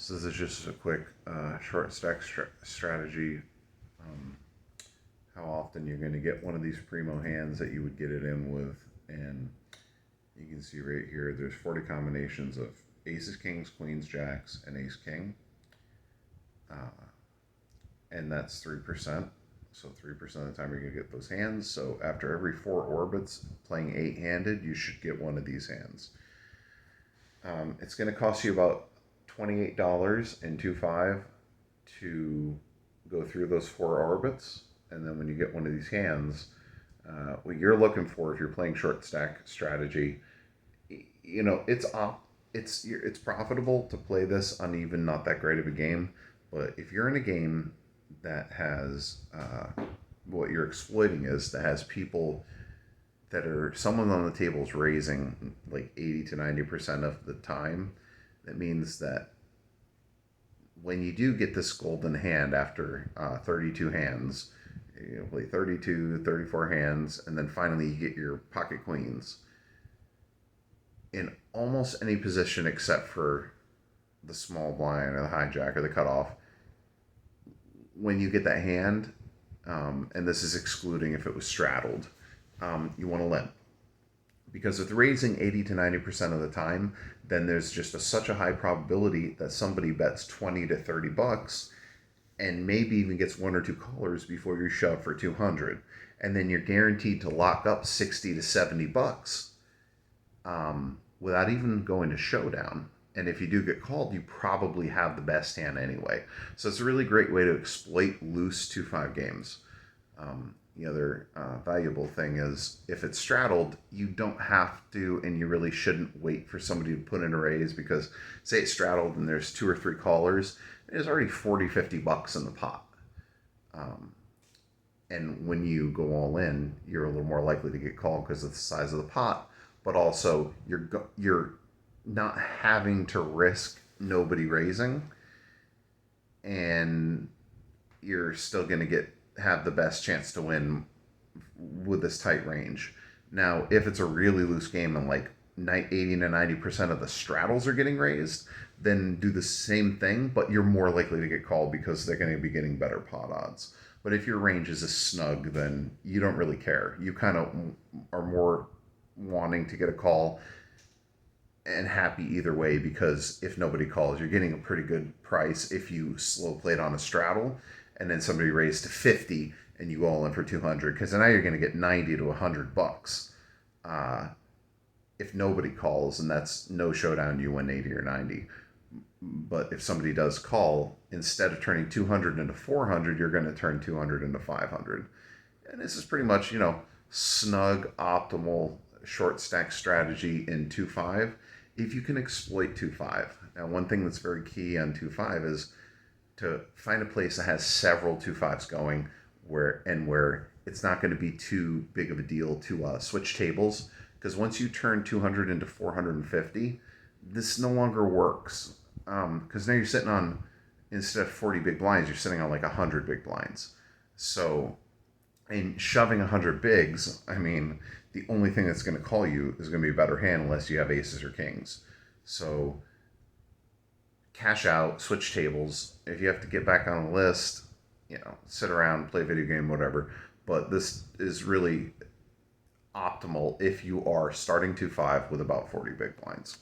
So this is just a quick short stack strategy. Um, how often you're going to get one of these primo hands that you would get it in with, and you can see right here there's 40 combinations of aces, kings, queens, jacks, and ace king, and that's 3%. So 3% of the time you're going to get those hands. So after every 4 orbits, playing 8-handed, you should get one of these hands. It's going to cost you about $28 in 2.5 to go through those 4 orbits, and then when you get one of these hands, what you're looking for if you're playing short stack strategy, it's profitable to play this on even not that great of a game, but if you're in a game that has what you're exploiting is that has people that are someone on the table is raising like 80 to 90% of the time, that means that when you do get this golden hand after 32 hands, you play 32, 34 hands, and then finally you get your pocket queens. In almost any position except for the small blind or the hijack or the cutoff, when you get that hand, and this is excluding if it was straddled, you want to limp. Because with raising 80 to 90% of the time, then there's just such a high probability that somebody bets 20 to 30 bucks and maybe even gets 1 or 2 callers before you shove for 200. And then you're guaranteed to lock up 60 to 70 bucks without even going to showdown. And if you do get called, you probably have the best hand anyway. So it's a really great way to exploit loose 2-5 games. The other valuable thing is if it's straddled, you don't have to, and you really shouldn't wait for somebody to put in a raise, because say it's straddled and there's 2 or 3 callers, there's already 40, 50 bucks in the pot. And when you go all in, you're a little more likely to get called because of the size of the pot, but also you're not having to risk nobody raising, and you're still going to have the best chance to win with this tight range. Now, if it's a really loose game and like 80 to 90% of the straddles are getting raised, then do the same thing, but you're more likely to get called because they're going to be getting better pot odds. But if your range is a snug, then you don't really care. You kind of are more wanting to get a call and happy either way, because if nobody calls, you're getting a pretty good price if you slow played on a straddle and then somebody raised to 50 and you go all in for 200, because now you're going to get 90 to 100 bucks if nobody calls, and that's no showdown, you win 80 or 90. But if somebody does call, instead of turning 200 into 400, you're going to turn 200 into 500. And this is pretty much, snug, optimal short stack strategy in 2.5 if you can exploit 2.5. Now, one thing that's very key on 2.5 is to find a place that has several 2.5s going where it's not going to be too big of a deal to switch tables, because once you turn 200 into 450, this no longer works, because now you're sitting on, instead of 40 big blinds, you're sitting on like 100 big blinds. So in shoving 100 bigs, the only thing that's going to call you is going to be a better hand unless you have aces or kings. So cash out, switch tables. If you have to get back on the list, sit around, play a video game, whatever. But this is really optimal if you are starting 2.5 with about 40 big blinds.